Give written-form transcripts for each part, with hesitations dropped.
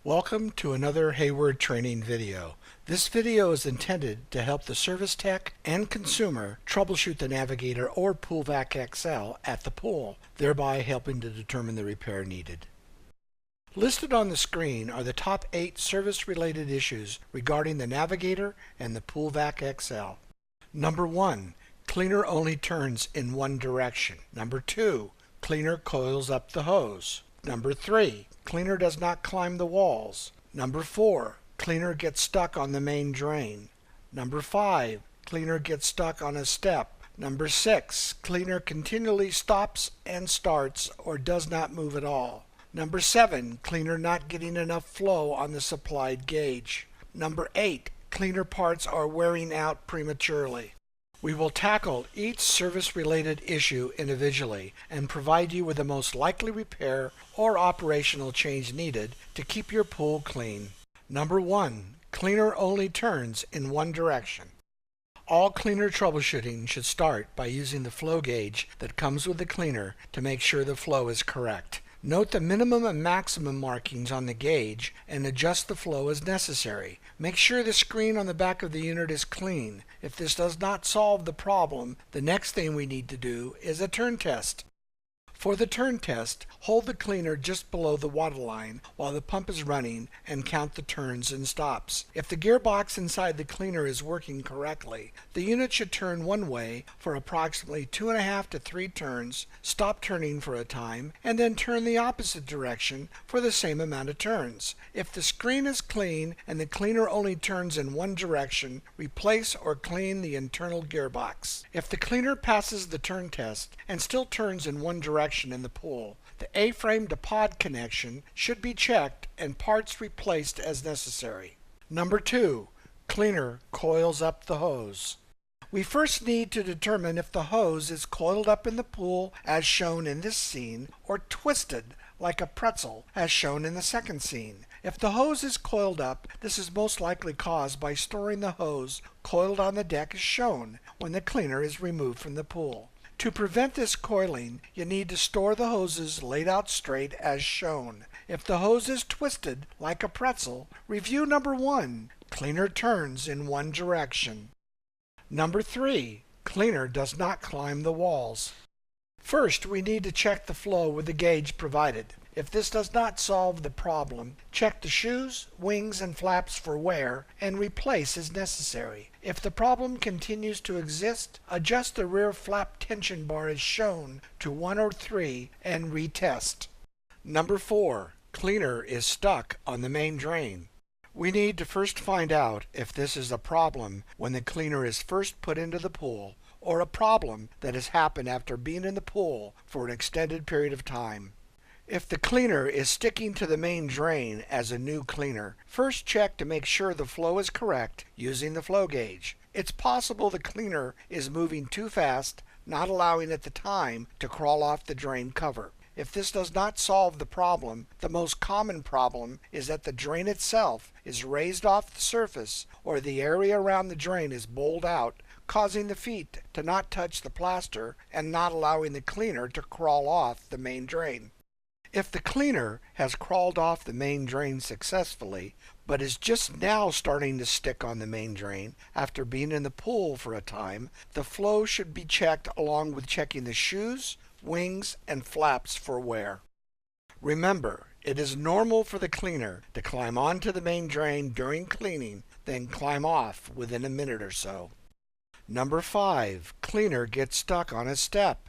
Welcome to another Hayward training video. This video is intended to help the service tech and consumer troubleshoot the Navigator or PoolVAC XL at the pool, thereby helping to determine the repair needed. Listed on the screen are the top 8 service-related issues regarding the Navigator and the PoolVAC XL. Number 1. Cleaner only turns in one direction. Number 2. Cleaner coils up the hose. Number 3. Cleaner does not climb the walls. Number 4. Cleaner gets stuck on the main drain. Number 5. Cleaner gets stuck on a step. Number 6. Cleaner continually stops and starts or does not move at all. Number 7. Cleaner not getting enough flow on the supplied gauge. Number 8. Cleaner parts are wearing out prematurely. We will tackle each service-related issue individually and provide you with the most likely repair or operational change needed to keep your pool clean. Number 1. Cleaner only turns in one direction. All cleaner troubleshooting should start by using the flow gauge that comes with the cleaner to make sure the flow is correct. Note the minimum and maximum markings on the gauge and adjust the flow as necessary. Make sure the screen on the back of the unit is clean. If this does not solve the problem, the next thing we need to do is a turn test. For the turn test, hold the cleaner just below the waterline while the pump is running and count the turns and stops. If the gearbox inside the cleaner is working correctly, the unit should turn one way for approximately 2.5 to 3 turns, stop turning for a time, and then turn the opposite direction for the same amount of turns. If the screen is clean and the cleaner only turns in one direction, replace or clean the internal gearbox. If the cleaner passes the turn test and still turns in one direction in the pool, the A-frame to pod connection should be checked and parts replaced as necessary. Number 2. Cleaner coils up the hose. We first need to determine if the hose is coiled up in the pool as shown in this scene or twisted like a pretzel as shown in the second scene. If the hose is coiled up, this is most likely caused by storing the hose coiled on the deck as shown when the cleaner is removed from the pool. To prevent this coiling, you need to store the hoses laid out straight as shown. If the hose is twisted like a pretzel, review number 1. Cleaner turns in one direction. Number 3. Cleaner does not climb the walls. First, we need to check the flow with the gauge provided. If this does not solve the problem, check the shoes, wings, and flaps for wear and replace as necessary. If the problem continues to exist, adjust the rear flap tension bar as shown to 1 or 3 and retest. Number 4. Cleaner is stuck on the main drain. We need to first find out if this is a problem when the cleaner is first put into the pool or a problem that has happened after being in the pool for an extended period of time. If the cleaner is sticking to the main drain as a new cleaner, first check to make sure the flow is correct using the flow gauge. It's possible the cleaner is moving too fast, not allowing it the time to crawl off the drain cover. If this does not solve the problem, the most common problem is that the drain itself is raised off the surface or the area around the drain is bowled out, causing the feet to not touch the plaster and not allowing the cleaner to crawl off the main drain. If the cleaner has crawled off the main drain successfully, but is just now starting to stick on the main drain after being in the pool for a time, the flow should be checked along with checking the shoes, wings, and flaps for wear. Remember, it is normal for the cleaner to climb onto the main drain during cleaning, then climb off within a minute or so. Number 5. Cleaner gets stuck on a step.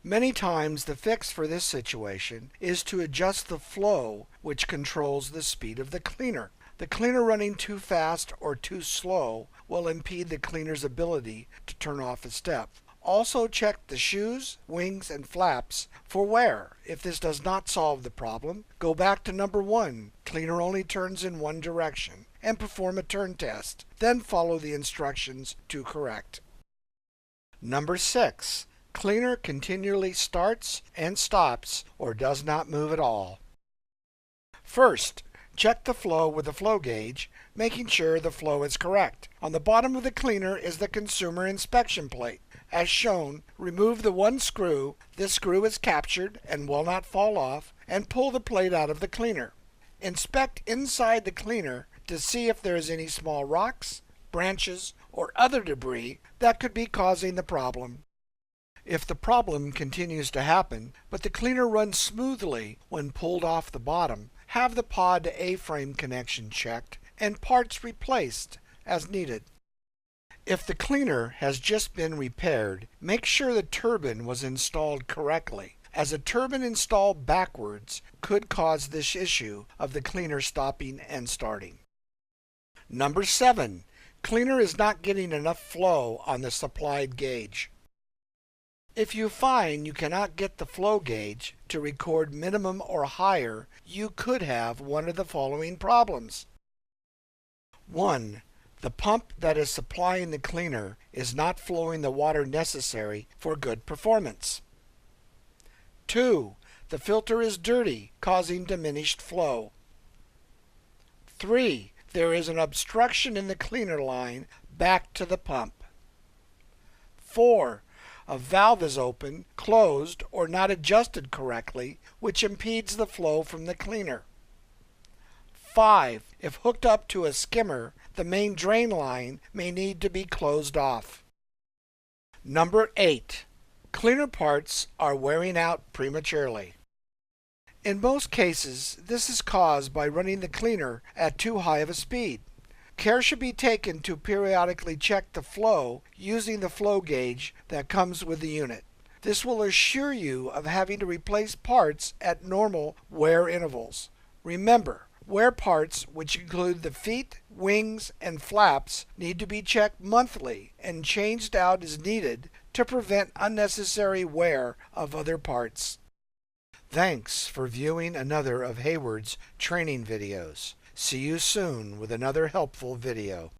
Many times the fix for this situation is to adjust the flow, which controls the speed of the cleaner. The cleaner running too fast or too slow will impede the cleaner's ability to turn off a step. Also check the shoes, wings, and flaps for wear. If this does not solve the problem, go back to number 1, cleaner only turns in one direction, and perform a turn test. Then follow the instructions to correct. Number 6. Cleaner continually starts and stops or does not move at all. First, check the flow with the flow gauge, making sure the flow is correct. On the bottom of the cleaner is the consumer inspection plate. As shown, remove the one screw. This screw is captured and will not fall off, and pull the plate out of the cleaner. Inspect inside the cleaner to see if there is any small rocks, branches, or other debris that could be causing the problem. If the problem continues to happen, but the cleaner runs smoothly when pulled off the bottom, have the pod to A-frame connection checked and parts replaced as needed. If the cleaner has just been repaired, make sure the turbine was installed correctly, as a turbine installed backwards could cause this issue of the cleaner stopping and starting. Number 7. Cleaner is not getting enough flow on the supplied gauge. If you find you cannot get the flow gauge to record minimum or higher, you could have one of the following problems. 1. The pump that is supplying the cleaner is not flowing the water necessary for good performance. 2. The filter is dirty, causing diminished flow. 3. There is an obstruction in the cleaner line back to the pump. 4. A valve is open, closed, or not adjusted correctly, which impedes the flow from the cleaner. 5. If hooked up to a skimmer, the main drain line may need to be closed off. Number 8. Cleaner parts are wearing out prematurely. In most cases, this is caused by running the cleaner at too high of a speed. Care should be taken to periodically check the flow using the flow gauge that comes with the unit. This will assure you of having to replace parts at normal wear intervals. Remember, wear parts, which include the feet, wings, and flaps, need to be checked monthly and changed out as needed to prevent unnecessary wear of other parts. Thanks for viewing another of Hayward's training videos. See you soon with another helpful video.